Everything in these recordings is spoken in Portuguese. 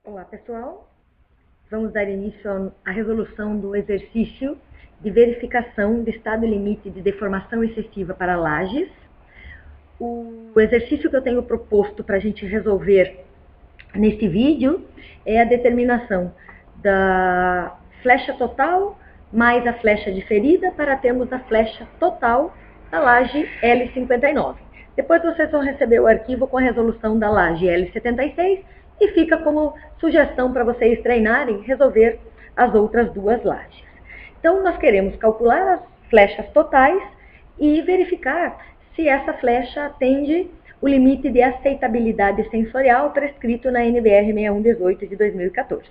Olá, pessoal. Vamos dar início à resolução do exercício de verificação de estado limite de deformação excessiva para lajes. O exercício que eu tenho proposto para a gente resolver neste vídeo é a determinação da flecha total mais a flecha diferida para termos a flecha total da laje L59. Depois vocês vão receber o arquivo com a resolução da laje L76 e fica como sugestão para vocês treinarem resolver as outras duas lajes. Então, nós queremos calcular as flechas totais e verificar se essa flecha atende o limite de aceitabilidade sensorial prescrito na NBR 6118 de 2014.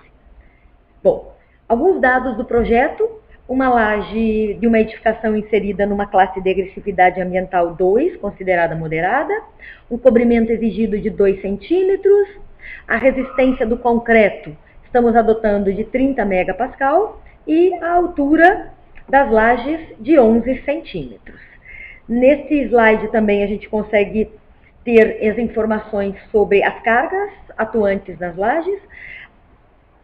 Bom, alguns dados do projeto: uma laje de uma edificação inserida numa classe de agressividade ambiental 2, considerada moderada, um cobrimento exigido de 2 centímetros, a resistência do concreto estamos adotando de 30 megapascal e a altura das lajes de 11 centímetros. Neste slide também a gente consegue ter as informações sobre as cargas atuantes nas lajes,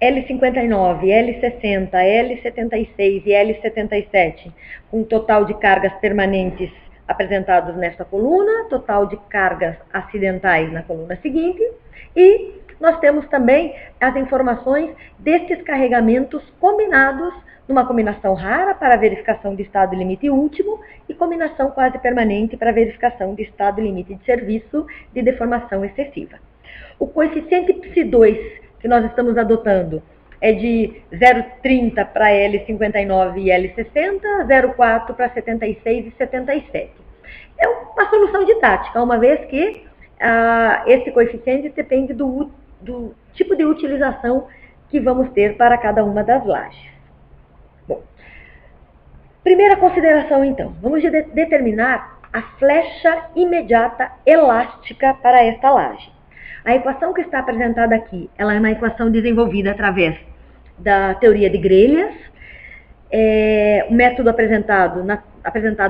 L59, L60, L76 e L77, com total de cargas permanentes apresentados nesta coluna, total de cargas acidentais na coluna seguinte, e nós temos também as informações destes carregamentos combinados numa combinação rara para verificação de estado limite último e combinação quase permanente para verificação de estado limite de serviço de deformação excessiva. O coeficiente psi2 que nós estamos adotando é de 0,30 para L59 e L60, 0,4 para 76 e 77. É uma solução didática, uma vez que esse coeficiente depende do tipo de utilização que vamos ter para cada uma das lajes. Bom, primeira consideração então, vamos determinar a flecha imediata elástica para esta laje. A equação que está apresentada aqui, ela é uma equação desenvolvida através da teoria de grelhas, o método apresentado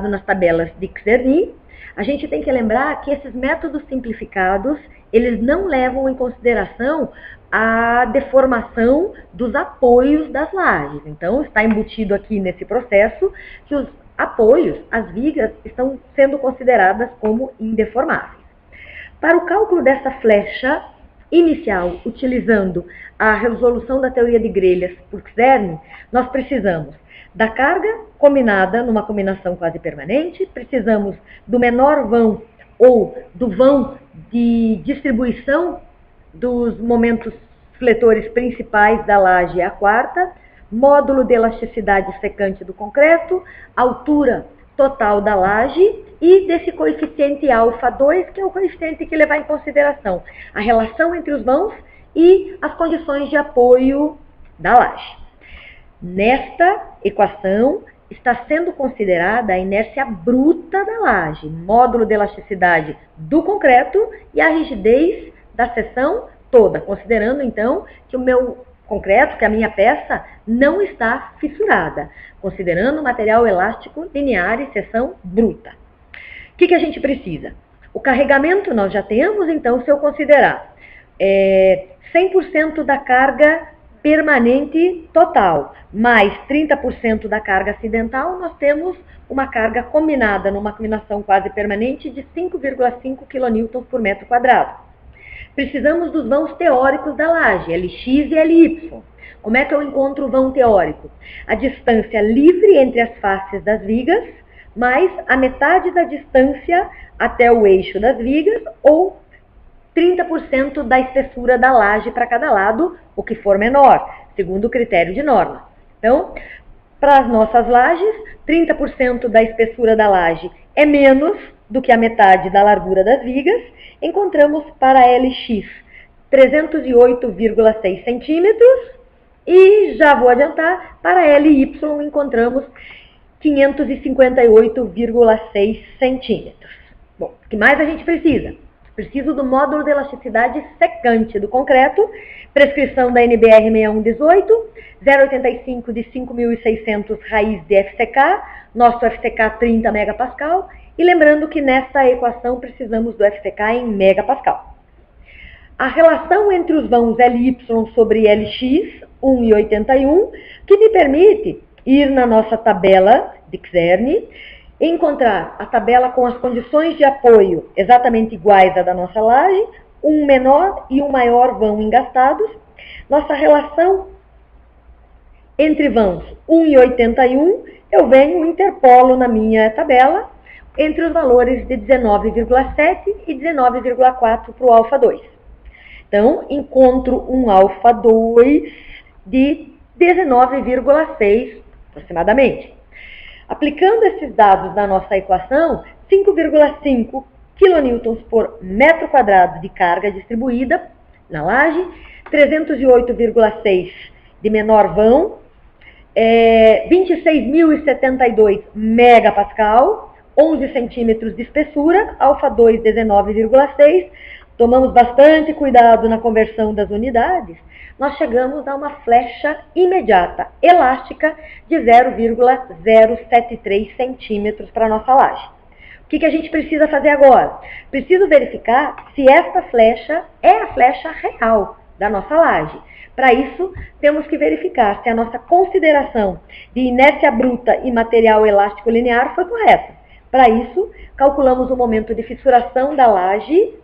nas tabelas de Czerny. A gente tem que lembrar que esses métodos simplificados, eles não levam em consideração a deformação dos apoios das lajes. Então, está embutido aqui nesse processo que os apoios, as vigas, estão sendo consideradas como indeformáveis. Para o cálculo dessa flecha inicial, utilizando a resolução da teoria de grelhas por Czerny, nós precisamos da carga combinada numa combinação quase permanente, precisamos do menor vão ou do vão de distribuição dos momentos fletores principais da laje à quarta, módulo de elasticidade secante do concreto, altura total da laje e desse coeficiente alfa 2, que é o coeficiente que levar em consideração a relação entre os vãos e as condições de apoio da laje. Nesta equação está sendo considerada a inércia bruta da laje, módulo de elasticidade do concreto e a rigidez da seção toda, considerando então que o meu concreto, que a minha peça não está fissurada, considerando o material elástico linear e seção bruta. O que a gente precisa? O carregamento nós já temos, então se eu considerar 100% da carga permanente total, mais 30% da carga acidental, nós temos uma carga combinada numa combinação quase permanente de 5,5 kN por metro quadrado. Precisamos dos vãos teóricos da laje, Lx e Ly. Como é que eu encontro o vão teórico? A distância livre entre as faces das vigas, mais a metade da distância até o eixo das vigas, ou 30% da espessura da laje para cada lado, o que for menor, segundo o critério de norma. Então, para as nossas lajes, 30% da espessura da laje é menos do que a metade da largura das vigas. Encontramos para Lx 308,6 centímetros e já vou adiantar, para Ly encontramos 558,6 centímetros. Bom, o que mais a gente precisa? Preciso do módulo de elasticidade secante do concreto, prescrição da NBR 6118, 0,85 de 5.600 raiz de FCK, nosso FCK 30 megapascal, e lembrando que nesta equação precisamos do FCK em megapascal. a relação entre os vãos Ly sobre Lx, 1,81, que me permite ir na nossa tabela de Xern, encontrar a tabela com as condições de apoio exatamente iguais à da nossa laje, um menor e um maior vão engastados. Nossa relação entre vãos 1,81, eu venho interpolo na minha tabela entre os valores de 19,7 e 19,4 para o alfa 2. Então, encontro um alfa 2 de 19,6 aproximadamente. Aplicando esses dados na nossa equação, 5,5 kN por metro quadrado de carga distribuída na laje, 308,6 de menor vão, 26.072 megapascal, 11 centímetros de espessura, alfa 2 19,6. Tomamos bastante cuidado na conversão das unidades. Nós chegamos a uma flecha imediata, elástica, de 0,073 centímetros para a nossa laje. O que a gente precisa fazer agora? Preciso verificar se esta flecha é a flecha real da nossa laje. Para isso, temos que verificar se a nossa consideração de inércia bruta e material elástico linear foi correta. Para isso, calculamos o momento de fissuração da laje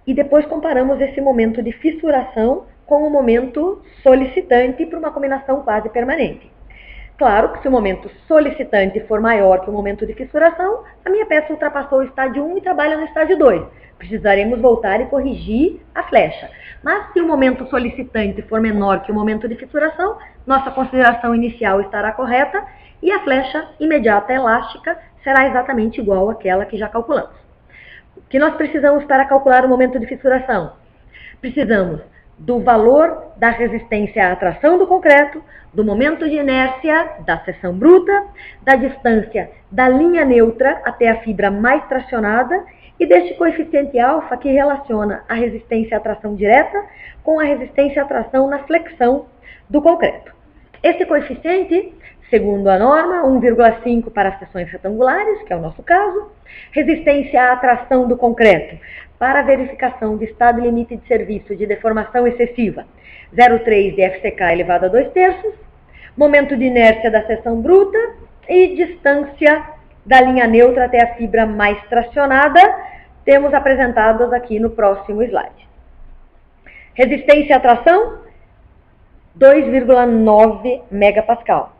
e depois comparamos esse momento de fissuração com o momento solicitante para uma combinação quase permanente. Claro que se o momento solicitante for maior que o momento de fissuração, a minha peça ultrapassou o estágio 1 e trabalha no estágio 2. Precisaremos voltar e corrigir a flecha. Mas se o momento solicitante for menor que o momento de fissuração, nossa consideração inicial estará correta e a flecha imediata elástica será exatamente igual àquela que já calculamos. O que nós precisamos para calcular o momento de fissuração? Precisamos do valor da resistência à atração do concreto, do momento de inércia da seção bruta, da distância da linha neutra até a fibra mais tracionada e deste coeficiente alfa que relaciona a resistência à atração direta com a resistência à atração na flexão do concreto. Esse coeficiente, segundo a norma, 1,5 para as seções retangulares, que é o nosso caso, resistência à atração do concreto para a verificação de estado limite de serviço de deformação excessiva, 0,3 de FCK elevado a 2/3, momento de inércia da seção bruta e distância da linha neutra até a fibra mais tracionada, temos apresentadas aqui no próximo slide. Resistência à tração, 2,9 megapascal.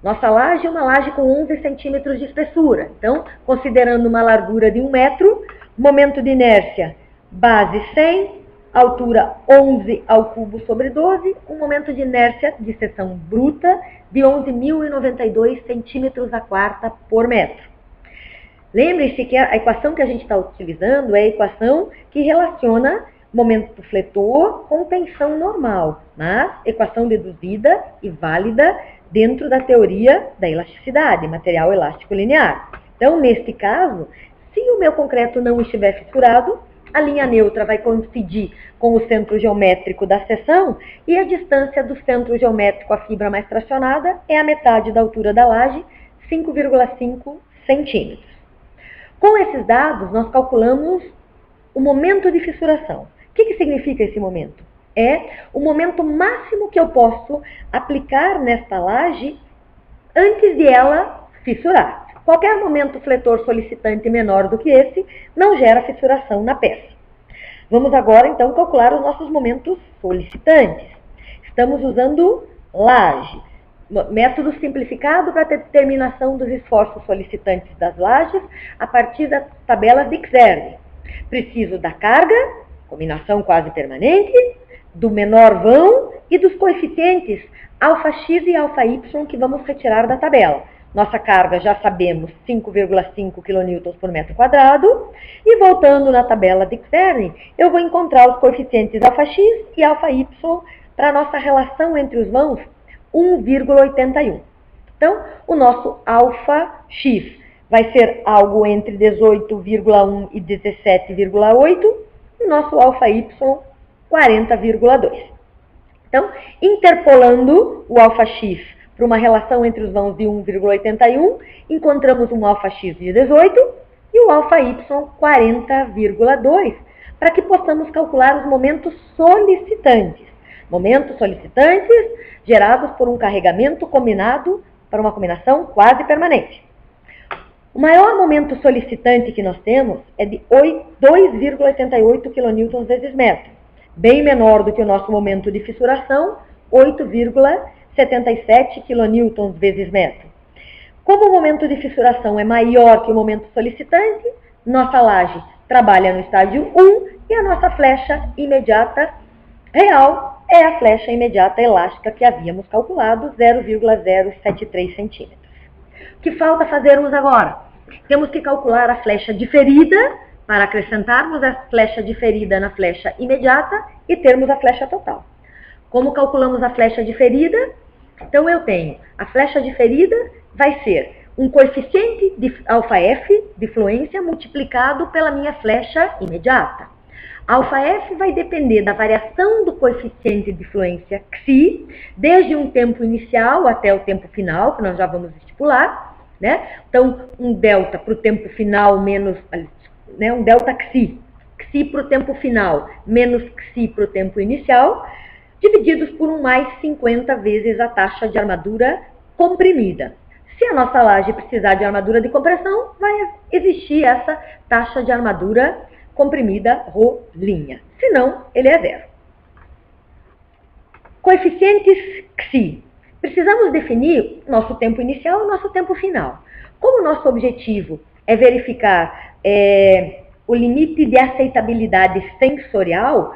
Nossa laje é uma laje com 11 centímetros de espessura. Então, considerando uma largura de 1 metro, momento de inércia, base 100, altura 11 ao cubo sobre 12, um momento de inércia de seção bruta de 11.092 centímetros a quarta por metro. Lembre-se que a equação que a gente está utilizando é a equação que relaciona momento fletor com tensão normal, mas equação deduzida e válida dentro da teoria da elasticidade, material elástico linear. Então, neste caso, se o meu concreto não estiver fissurado, a linha neutra vai coincidir com o centro geométrico da seção e a distância do centro geométrico à fibra mais tracionada é a metade da altura da laje, 5,5 centímetros. Com esses dados, nós calculamos o momento de fissuração. O que significa esse momento? É o momento máximo que eu posso aplicar nesta laje antes de ela fissurar. Qualquer momento fletor solicitante menor do que esse não gera fissuração na peça. Vamos agora, então, calcular os nossos momentos solicitantes. Estamos usando laje. Método simplificado para a determinação dos esforços solicitantes das lajes a partir das tabelas de Xern. Preciso da carga, combinação quase permanente, do menor vão e dos coeficientes αx e αy que vamos retirar da tabela. Nossa carga, já sabemos, 5,5 kN por metro quadrado. E voltando na tabela de Xern, eu vou encontrar os coeficientes αx e αy para a nossa relação entre os vãos, 1,81. Então, o nosso αx vai ser algo entre 18,1 e 17,8. E o nosso αy, 40,2. Então, interpolando o αx para uma relação entre os vãos de 1,81, encontramos um αx de 18, e o αy 40,2, para que possamos calcular os momentos solicitantes. Momentos solicitantes gerados por um carregamento combinado para uma combinação quase permanente. O maior momento solicitante que nós temos é de 2,88 kN vezes metro, bem menor do que o nosso momento de fissuração, 8,77 kN vezes metro. Como o momento de fissuração é maior que o momento solicitante, nossa laje trabalha no estágio 1 e a nossa flecha imediata real é a flecha imediata elástica que havíamos calculado, 0,073 centímetros. O que falta fazermos agora? Temos que calcular a flecha diferida para acrescentarmos a flecha diferida na flecha imediata e termos a flecha total. Como calculamos a flecha diferida? Então eu tenho a flecha diferida vai ser um coeficiente de αf de fluência multiplicado pela minha flecha imediata. αf vai depender da variação do coeficiente de fluência xi, desde um tempo inicial até o tempo final, que nós já vamos estipular, né? Então, um delta para o tempo final menos, né, um delta xi para o tempo final menos xi para o tempo inicial, divididos por 1 mais 50 vezes a taxa de armadura comprimida. Se a nossa laje precisar de armadura de compressão, vai existir essa taxa de armadura comprimida ρ'. Se não, ele é zero. Coeficientes xi. Precisamos definir nosso tempo inicial e nosso tempo final. Como o nosso objetivo é verificar o limite de aceitabilidade sensorial,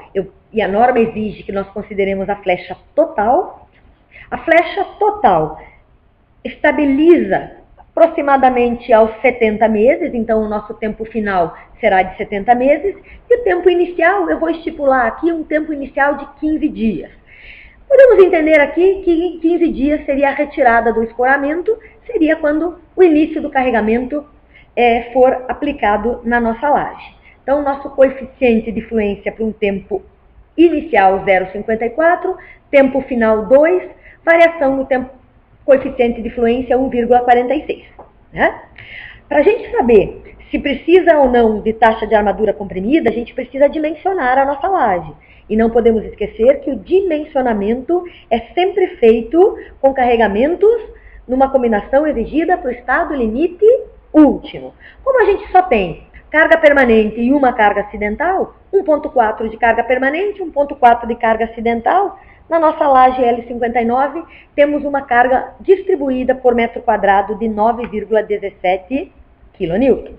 e a norma exige que nós consideremos a flecha total estabiliza aproximadamente aos 70 meses, então o nosso tempo final será de 70 meses, e o tempo inicial, eu vou estipular aqui um tempo inicial de 15 dias. Podemos entender aqui que em 15 dias seria a retirada do escoramento, seria quando o início do carregamento for aplicado na nossa laje. Então, nosso coeficiente de fluência para um tempo inicial 0,54, tempo final 2, variação no tempo coeficiente de fluência 1,46. Né? Para a gente saber se precisa ou não de taxa de armadura comprimida, a gente precisa dimensionar a nossa laje. E não podemos esquecer que o dimensionamento é sempre feito com carregamentos numa combinação exigida para o estado limite último. Como a gente só tem carga permanente e uma carga acidental, 1,4 de carga permanente, 1,4 de carga acidental, na nossa laje L59 temos uma carga distribuída por metro quadrado de 9,17 kN.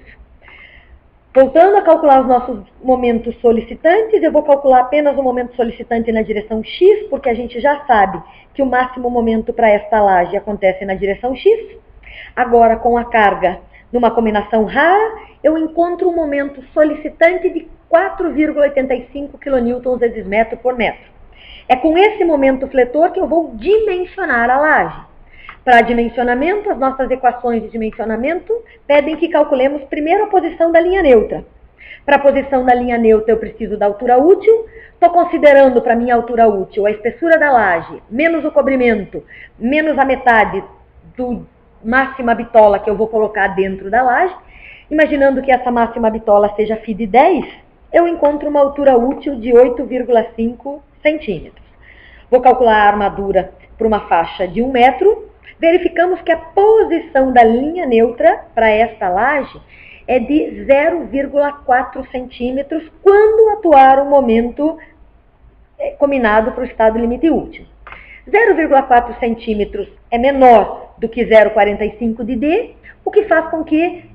Voltando a calcular os nossos momentos solicitantes, eu vou calcular apenas o momento solicitante na direção X, porque a gente já sabe que o máximo momento para esta laje acontece na direção X. Agora, com a carga numa combinação rara, eu encontro um momento solicitante de 4,85 kN vezes metro por metro. É com esse momento fletor que eu vou dimensionar a laje. Para dimensionamento, as nossas equações de dimensionamento pedem que calculemos primeiro a posição da linha neutra. Para a posição da linha neutra eu preciso da altura útil. Estou considerando para minha altura útil a espessura da laje, menos o cobrimento, menos a metade do máxima bitola que eu vou colocar dentro da laje. Imaginando que essa máxima bitola seja φ de 10, eu encontro uma altura útil de 8,5 centímetros. Vou calcular a armadura para uma faixa de 1 metro. Verificamos que a posição da linha neutra para esta laje é de 0,4 centímetros quando atuar o momento combinado para o estado limite último. 0,4 centímetros é menor do que 0,45 de D, o que faz com que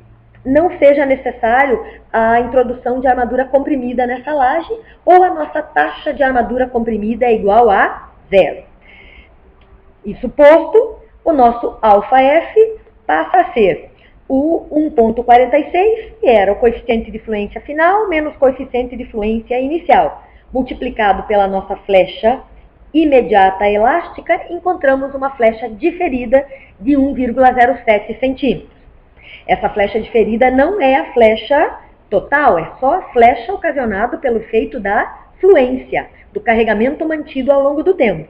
não seja necessário a introdução de armadura comprimida nessa laje, ou a nossa taxa de armadura comprimida é igual a 0. Isso posto, o nosso αf passa a ser o 1,46, que era o coeficiente de fluência final, menos coeficiente de fluência inicial. Multiplicado pela nossa flecha imediata elástica, encontramos uma flecha diferida de 1,07 centímetros. Essa flecha diferida não é a flecha total, é só a flecha ocasionada pelo efeito da fluência, do carregamento mantido ao longo do tempo.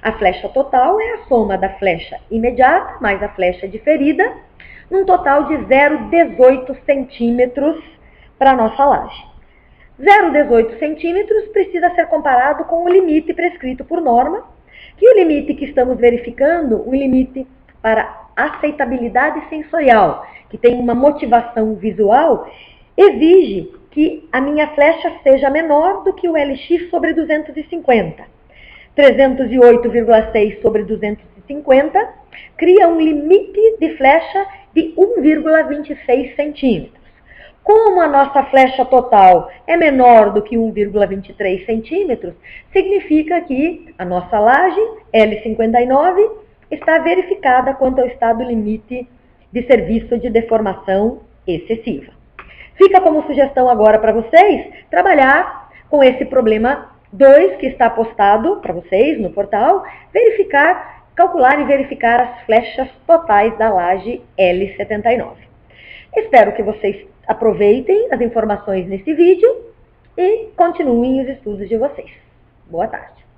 A flecha total é a soma da flecha imediata mais a flecha diferida, num total de 0,18 centímetros para a nossa laje. 0,18 centímetros precisa ser comparado com o limite prescrito por norma, que o limite que estamos verificando, o limite para aceitabilidade sensorial, que tem uma motivação visual, exige que a minha flecha seja menor do que o LX sobre 250. 308,6 sobre 250 cria um limite de flecha de 1,26 centímetros. Como a nossa flecha total é menor do que 1,23 centímetros, significa que a nossa laje L59 está verificada quanto ao estado limite de serviço de deformação excessiva. Fica como sugestão agora para vocês trabalhar com esse problema 2 que está postado para vocês no portal, calcular e verificar as flechas totais da laje L79. Espero que vocês aproveitem as informações nesse vídeo e continuem os estudos de vocês. Boa tarde.